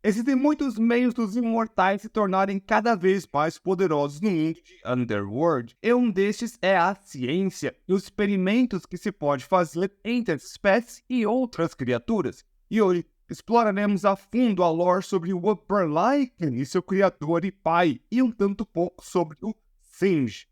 Existem muitos meios dos imortais se tornarem cada vez mais poderosos no mundo de Underworld, e um destes é a ciência e os experimentos que se pode fazer entre as espécies e outras criaturas. E hoje exploraremos a fundo a lore sobre o Upper Lycan e seu criador e pai, e um tanto pouco sobre o Singed.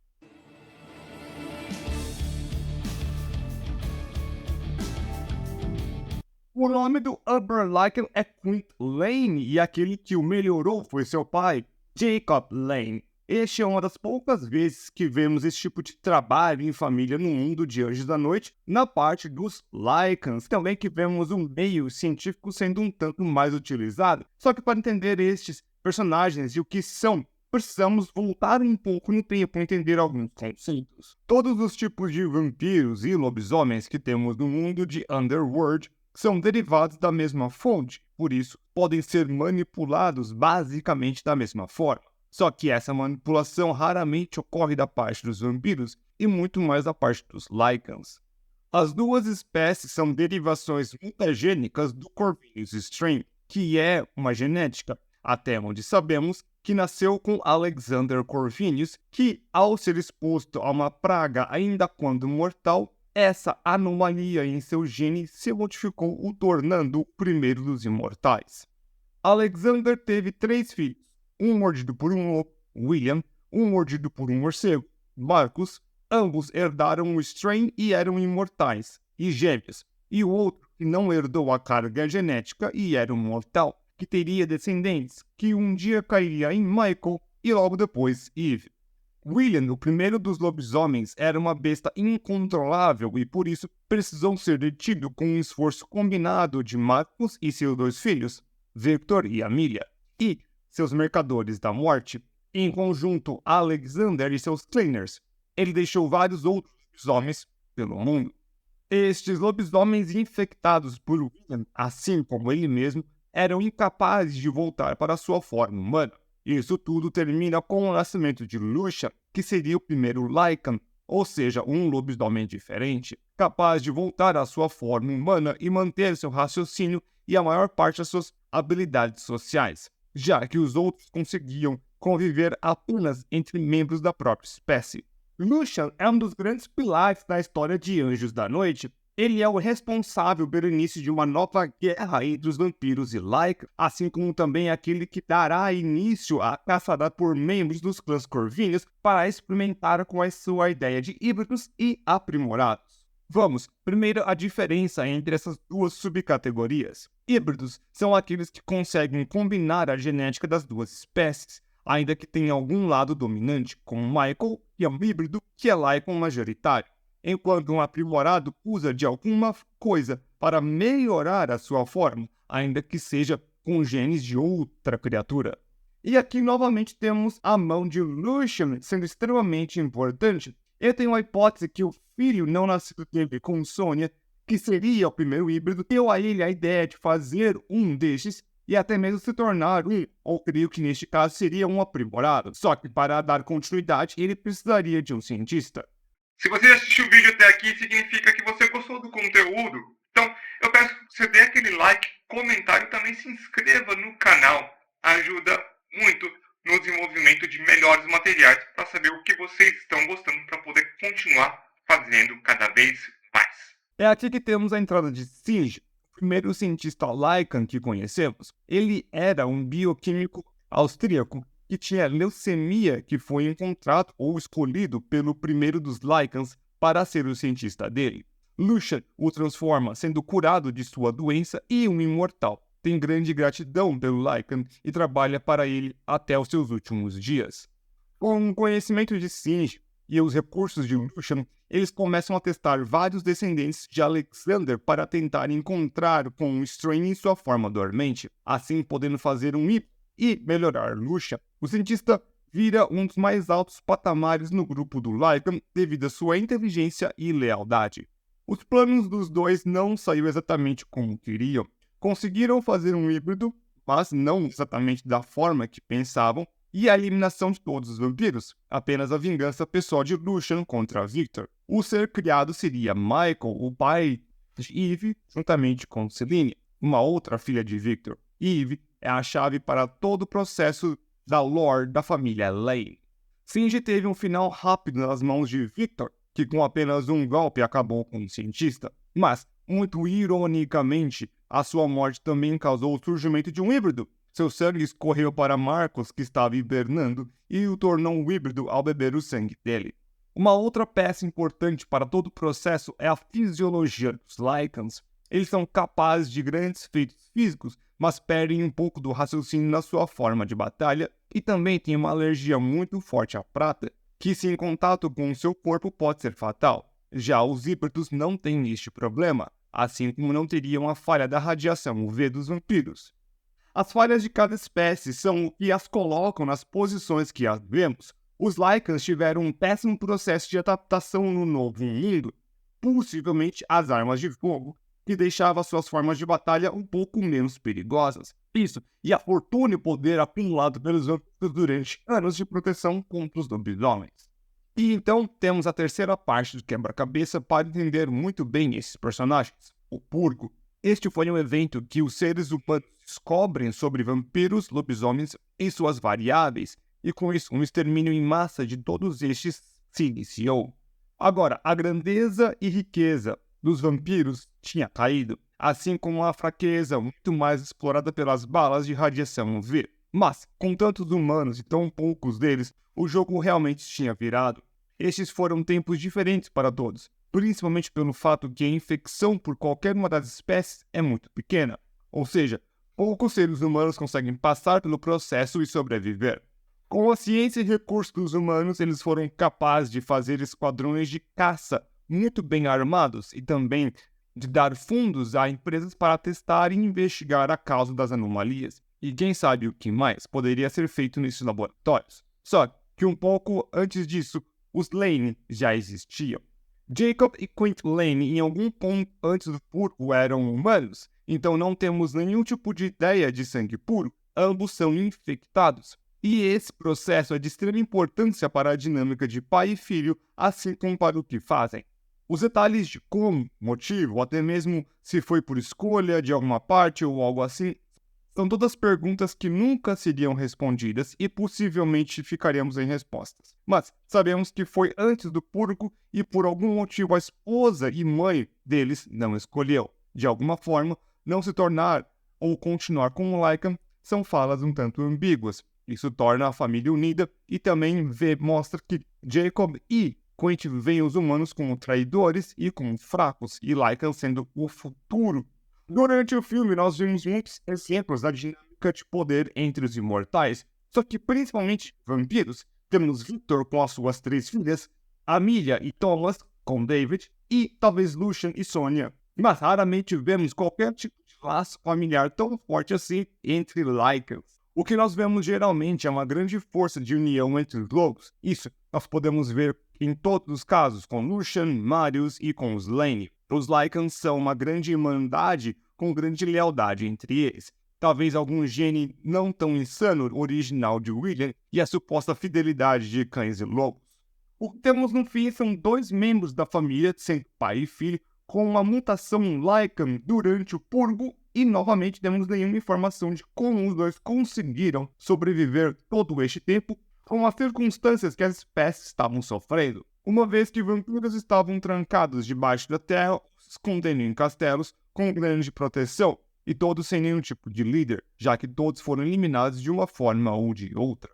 O nome do Upper Lycan é Quint Lane, e aquele que o melhorou foi seu pai, Jacob Lane. Este é uma das poucas vezes que vemos esse tipo de trabalho em família no mundo de Anjos da Noite, na parte dos Lycans. Também que vemos um meio científico sendo um tanto mais utilizado. Só que para entender estes personagens e o que são, precisamos voltar um pouco no tempo para entender alguns conceitos. Todos os tipos de vampiros e lobisomens que temos no mundo de Underworld são derivados da mesma fonte, por isso podem ser manipulados basicamente da mesma forma. Só que essa manipulação raramente ocorre da parte dos vampiros e muito mais da parte dos Lycans. As duas espécies são derivações mutagênicas do Corvinus strain, que é uma genética, até onde sabemos, que nasceu com Alexander Corvinus, que, ao ser exposto a uma praga ainda quando mortal, essa anomalia em seu gene se modificou, o tornando o primeiro dos imortais. Alexander teve 3 filhos, um mordido por um lobo, William, um mordido por um morcego, Marcus. Ambos herdaram o strain e eram imortais, e gêmeos, e o outro que não herdou a carga genética e era um mortal, que teria descendentes, que um dia cairia em Michael e logo depois Eve. William, o primeiro dos lobisomens, era uma besta incontrolável e por isso precisou ser detido com um esforço combinado de Marcus e seus 2 filhos, Victor e Amelia, e seus mercadores da morte, em conjunto Alexander e seus cleaners. Ele deixou vários outros lobisomens pelo mundo. Estes lobisomens infectados por William, assim como ele mesmo, eram incapazes de voltar para sua forma humana. Isso tudo termina com o nascimento de Lucian, que seria o primeiro Lycan, ou seja, um lobisomem diferente, capaz de voltar à sua forma humana e manter seu raciocínio e a maior parte das suas habilidades sociais, já que os outros conseguiam conviver apenas entre membros da própria espécie. Lucian é um dos grandes pilares da história de Anjos da Noite. Ele é o responsável pelo início de uma nova guerra entre os vampiros e Lycan, assim como também aquele que dará início à caçada por membros dos clãs Corvinus para experimentar com a sua ideia de híbridos e aprimorados. Vamos, primeiro a diferença entre essas duas subcategorias. Híbridos são aqueles que conseguem combinar a genética das duas espécies, ainda que tenha algum lado dominante, como Michael, que é um híbrido que é Lycan majoritário, enquanto um aprimorado usa de alguma coisa para melhorar a sua forma, ainda que seja com genes de outra criatura. E aqui novamente temos a mão de Lucian sendo extremamente importante. Eu tenho a hipótese que o filho não nascido dele com Sonya, que seria o primeiro híbrido, deu a ele a ideia de fazer um destes e até mesmo se tornar um, ou creio que neste caso seria um aprimorado. Só que para dar continuidade, ele precisaria de um cientista. Se você assistiu o vídeo até aqui, significa que você gostou do conteúdo. Então, eu peço que você dê aquele like, comentário e também se inscreva no canal. Ajuda muito no desenvolvimento de melhores materiais para saber o que vocês estão gostando para poder continuar fazendo cada vez mais. É aqui que temos a entrada de Singed, o primeiro cientista Lycan que conhecemos. Ele era um bioquímico austríaco que tinha leucemia, que foi encontrado ou escolhido pelo primeiro dos Lycans para ser o cientista dele. Lucian o transforma, sendo curado de sua doença e um imortal. Tem grande gratidão pelo Lycan e trabalha para ele até os seus últimos dias. Com o conhecimento de Singed e os recursos de Lucian, eles começam a testar vários descendentes de Alexander para tentar encontrar com o strain em sua forma dormente, assim podendo fazer um híbrido e melhorar Lucian. O cientista vira um dos mais altos patamares no grupo do Lycan devido à sua inteligência e lealdade. Os planos dos dois não saíram exatamente como queriam. Conseguiram fazer um híbrido, mas não exatamente da forma que pensavam, e a eliminação de todos os vampiros, apenas a vingança pessoal de Lucian contra Victor. O ser criado seria Michael, o pai de Eve, juntamente com Celine, uma outra filha de Victor. Eve é a chave para todo o processo da lore da família Lane. Shinji teve um final rápido nas mãos de Victor, que com apenas um golpe acabou com o cientista. Mas, muito ironicamente, a sua morte também causou o surgimento de um híbrido. Seu sangue escorreu para Marcos, que estava hibernando, e o tornou um híbrido ao beber o sangue dele. Uma outra peça importante para todo o processo é a fisiologia dos Lycans. Eles são capazes de grandes feitos físicos, mas perdem um pouco do raciocínio na sua forma de batalha e também têm uma alergia muito forte à prata, que se em contato com o seu corpo pode ser fatal. Já os híbridos não têm este problema, assim como não teriam a falha da radiação UV dos vampiros. As falhas de cada espécie são o que as colocam nas posições que as vemos. Os Lycans tiveram um péssimo processo de adaptação no novo mundo, possivelmente as armas de fogo, que deixava suas formas de batalha um pouco menos perigosas. Isso, e a fortuna e poder acumulado pelos vampiros durante anos de proteção contra os lobisomens. E então temos a terceira parte do quebra-cabeça para entender muito bem esses personagens, o Purgo. Este foi um evento que os seres humanos descobrem sobre vampiros, lobisomens e suas variáveis, e com isso um extermínio em massa de todos estes se iniciou. Agora, a grandeza e riqueza dos vampiros tinha caído, assim como a fraqueza muito mais explorada pelas balas de radiação UV. Mas, com tantos humanos e tão poucos deles, o jogo realmente tinha virado. Estes foram tempos diferentes para todos, principalmente pelo fato que a infecção por qualquer uma das espécies é muito pequena, ou seja, poucos seres humanos conseguem passar pelo processo e sobreviver. Com a ciência e recursos dos humanos, eles foram capazes de fazer esquadrões de caça muito bem armados e também de dar fundos a empresas para testar e investigar a causa das anomalias. E quem sabe o que mais poderia ser feito nesses laboratórios. Só que um pouco antes disso, os Lane já existiam. Jacob e Quint Lane, em algum ponto antes do Purgo, eram humanos, então não temos nenhum tipo de ideia de sangue puro, ambos são infectados. E esse processo é de extrema importância para a dinâmica de pai e filho, assim como para o que fazem. Os detalhes de como, motivo, ou até mesmo se foi por escolha de alguma parte ou algo assim, são todas perguntas que nunca seriam respondidas e possivelmente ficaríamos em respostas. Mas sabemos que foi antes do Purgo e por algum motivo a esposa e mãe deles não escolheu. De alguma forma, não se tornar ou continuar como Lycan são falas um tanto ambíguas. Isso torna a família unida e também mostra que Jacob e Quint veem os humanos como traidores e como fracos, e Lycan sendo o futuro. Durante o filme, nós vimos muitos exemplos da dinâmica de poder entre os imortais, só que principalmente vampiros. Temos Victor com as suas 3 filhas, Amelia e Thomas com David, e talvez Lucian e Sonia. Mas raramente vemos qualquer tipo de laço familiar tão forte assim entre Lycans. O que nós vemos geralmente é uma grande força de união entre os lobos. Isso nós podemos ver em todos os casos, com Lucian, Marius e com os Lane. Os Lycans são uma grande irmandade com grande lealdade entre eles. Talvez algum gene não tão insano original de William e a suposta fidelidade de cães e lobos. O que temos no fim são 2 membros da família, sendo pai e filho, com uma mutação Lycan durante o Purgo, e novamente temos nenhuma informação de como os dois conseguiram sobreviver todo este tempo com as circunstâncias que as espécies estavam sofrendo, uma vez que vampiros estavam trancados debaixo da terra, se escondendo em castelos com grande proteção, e todos sem nenhum tipo de líder, já que todos foram eliminados de uma forma ou de outra.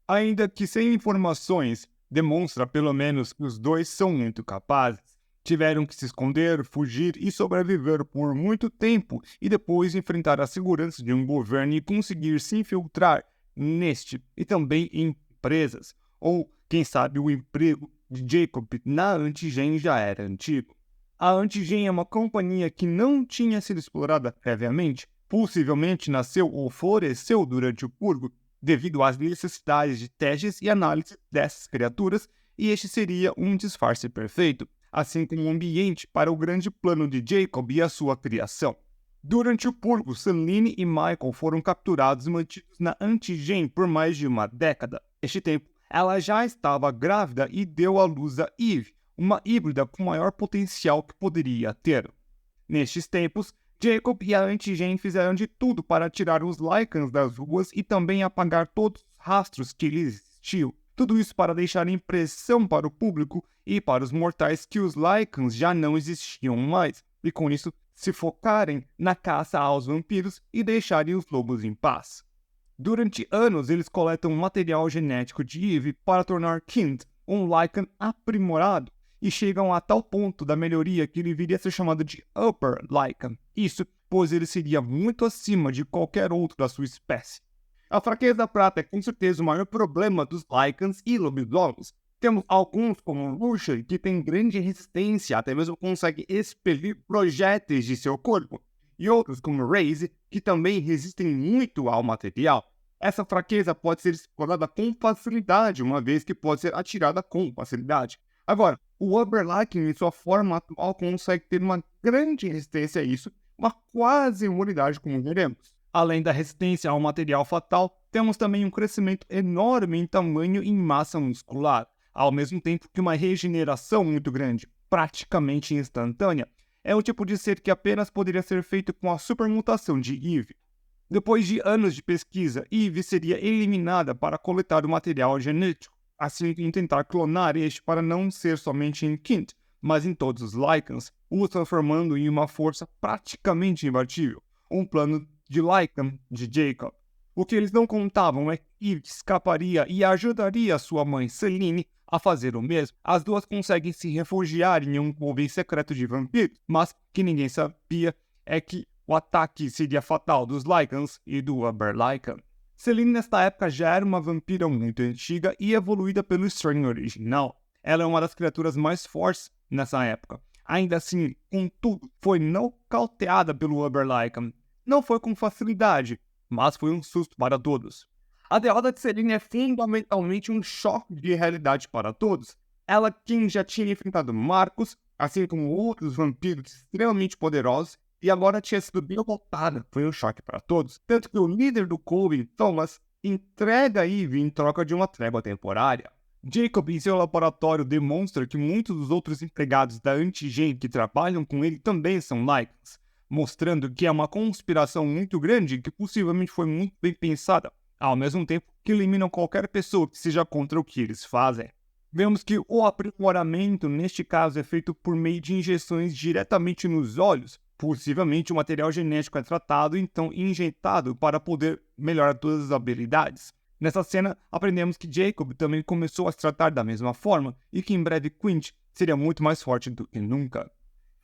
Ainda que sem informações, demonstra pelo menos que os dois são muito capazes. Tiveram que se esconder, fugir e sobreviver por muito tempo e depois enfrentar a segurança de um governo e conseguir se infiltrar neste e também em empresas. Ou, quem sabe, o emprego de Jacob na Antigen já era antigo. A Antigen é uma companhia que não tinha sido explorada previamente, possivelmente nasceu ou floresceu durante o Purgo devido às necessidades de testes e análise dessas criaturas, e este seria um disfarce perfeito, assim como um ambiente para o grande plano de Jacob e a sua criação. Durante o Purgo, Selene e Michael foram capturados e mantidos na Antigen por mais de uma década. Neste tempo, ela já estava grávida e deu à luz a Eve, uma híbrida com maior potencial que poderia ter. Nestes tempos, Jacob e a Anti-Gen fizeram de tudo para tirar os Lycans das ruas e também apagar todos os rastros que eles existiam. Tudo isso para deixar a impressão para o público e para os mortais que os Lycans já não existiam mais, e com isso se focarem na caça aos vampiros e deixarem os lobos em paz. Durante anos, eles coletam material genético de Eve para tornar Kind um Lycan aprimorado, e chegam a tal ponto da melhoria que ele viria a ser chamado de Upper Lycan. Isso, pois ele seria muito acima de qualquer outro da sua espécie. A fraqueza da prata é com certeza o maior problema dos Lycans e lobisomens. Temos alguns, como Lucian, que tem grande resistência, até mesmo consegue expelir projéteis de seu corpo, e outros, como Raze, que também resistem muito ao material. Essa fraqueza pode ser explorada com facilidade, uma vez que pode ser atirada com facilidade. Agora, o Uberlycan, em sua forma atual, consegue ter uma grande resistência a isso, uma quase imunidade, como veremos. Além da resistência ao material fatal, temos também um crescimento enorme em tamanho e em massa muscular, ao mesmo tempo que uma regeneração muito grande, praticamente instantânea. É um tipo de ser que apenas poderia ser feito com a supermutação de Eve. Depois de anos de pesquisa, Eve seria eliminada para coletar o material genético, assim como tentar clonar este para não ser somente em Kind, mas em todos os Lycans, o transformando em uma força praticamente imbatível, um plano de Lycan de Jacob. O que eles não contavam é que Eve escaparia e ajudaria sua mãe Selene a fazer o mesmo. As duas conseguem se refugiar em um coven secreto de vampiros, mas que ninguém sabia é que o ataque seria fatal dos Lycans e do Uberlycan. Selene nesta época já era uma vampira muito antiga e evoluída pelo Strain original. Ela é uma das criaturas mais fortes nessa época. Ainda assim, contudo, foi nocauteada pelo Uberlycan. Não foi com facilidade, mas foi um susto para todos. A derrota de Selene é fundamentalmente um choque de realidade para todos. Ela, quem já tinha enfrentado Marcus, assim como outros vampiros extremamente poderosos, e agora tinha sido derrotada, foi um choque para todos. Tanto que o líder do Coven, Thomas, entrega Eve em troca de uma trégua temporária. Jacob, em seu laboratório, demonstra que muitos dos outros empregados da Anti-Gen que trabalham com ele também são Lycans, mostrando que é uma conspiração muito grande que possivelmente foi muito bem pensada, ao mesmo tempo que eliminam qualquer pessoa que seja contra o que eles fazem. Vemos que o aprimoramento, neste caso, é feito por meio de injeções diretamente nos olhos. Possivelmente o material genético é tratado e então injetado para poder melhorar todas as habilidades. Nessa cena, aprendemos que Jacob também começou a se tratar da mesma forma e que em breve Quint seria muito mais forte do que nunca.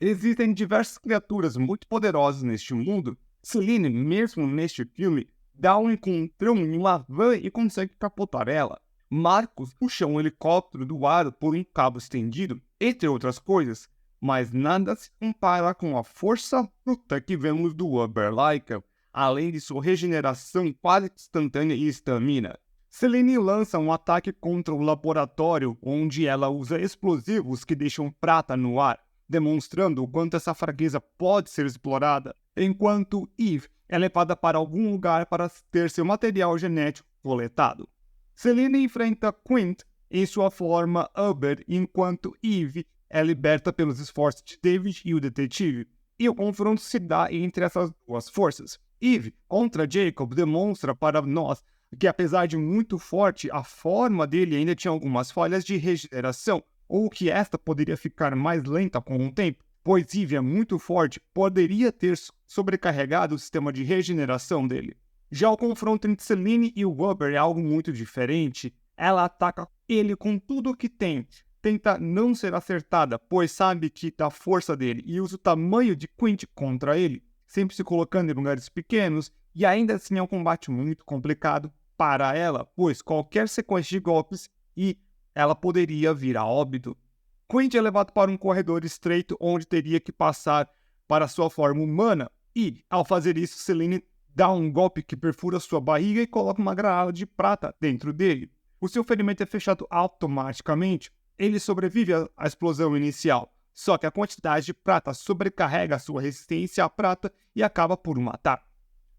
Existem diversas criaturas muito poderosas neste mundo. Selene, mesmo neste filme, dá um encontrão em uma van e consegue capotar ela. Marcus puxa um helicóptero do ar por um cabo estendido, entre outras coisas, mas nada se compara com a força bruta que vemos do Uberlycan, além de sua regeneração quase instantânea e estamina. Selene lança um ataque contra o laboratório, onde ela usa explosivos que deixam prata no ar, demonstrando o quanto essa fraqueza pode ser explorada, enquanto Eve é levada para algum lugar para ter seu material genético coletado. Selene enfrenta Quint em sua forma Uber, enquanto Eve é liberta pelos esforços de David e o detetive, e o confronto se dá entre essas duas forças. Eve, contra Jacob, demonstra para nós que, apesar de muito forte, a forma dele ainda tinha algumas falhas de regeneração, ou que esta poderia ficar mais lenta com o tempo, pois Eve é muito forte, poderia ter sobrecarregado o sistema de regeneração dele. Já o confronto entre Selene e o Uber é algo muito diferente. Ela ataca ele com tudo o que tem, tenta não ser acertada, pois sabe que da força dele, e usa o tamanho de Quint contra ele, sempre se colocando em lugares pequenos, e ainda assim é um combate muito complicado para ela, pois qualquer sequência de golpes e ela poderia vir a óbito. Quint é levado para um corredor estreito onde teria que passar para sua forma humana, e, ao fazer isso, Selene dá um golpe que perfura sua barriga e coloca uma granada de prata dentro dele. O seu ferimento é fechado automaticamente. Ele sobrevive à explosão inicial, só que a quantidade de prata sobrecarrega a sua resistência à prata e acaba por o matar.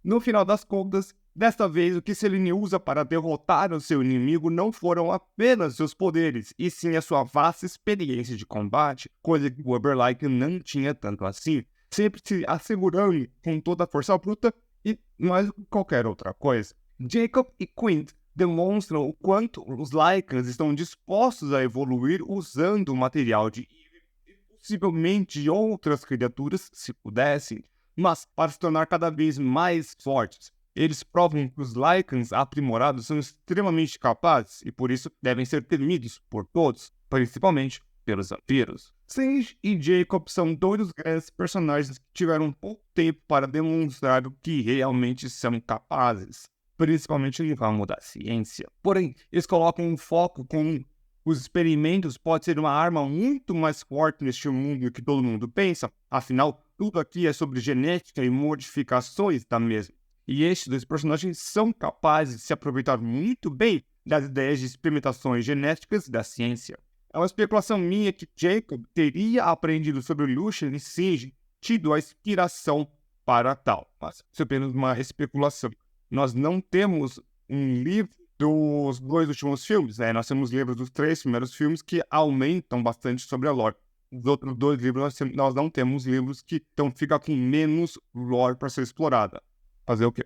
No final das contas, desta vez o que Selene usa para derrotar o seu inimigo não foram apenas seus poderes, e sim a sua vasta experiência de combate, coisa que o Uberlycan não tinha tanto assim. sempre se assegurando com toda a força bruta e mais do que qualquer outra coisa. Jacob e Quint demonstram o quanto os Lycans estão dispostos a evoluir usando o material de Eve e possivelmente de outras criaturas, se pudessem, mas para se tornar cada vez mais fortes. Eles provam que os Lycans aprimorados são extremamente capazes e por isso devem ser temidos por todos, principalmente pelos vampiros. Sage e Jacob são dois grandes personagens que tiveram pouco tempo para demonstrar o que realmente são capazes, principalmente no ramo da ciência. Porém, eles colocam um foco com os experimentos pode ser uma arma muito mais forte neste mundo que todo mundo pensa, afinal, tudo aqui é sobre genética e modificações da mesma. E estes dois personagens são capazes de se aproveitar muito bem das ideias de experimentações genéticas da ciência. É uma especulação minha que Jacob teria aprendido sobre Lucian e Sage, tido a inspiração para tal. Mas isso é apenas uma especulação. Nós não temos um livro dos dois últimos filmes, né? Nós temos livros dos 3 primeiros filmes que aumentam bastante sobre a lore. Os outros 2 livros nós não temos livros que então fica com menos lore para ser explorada. Fazer o quê?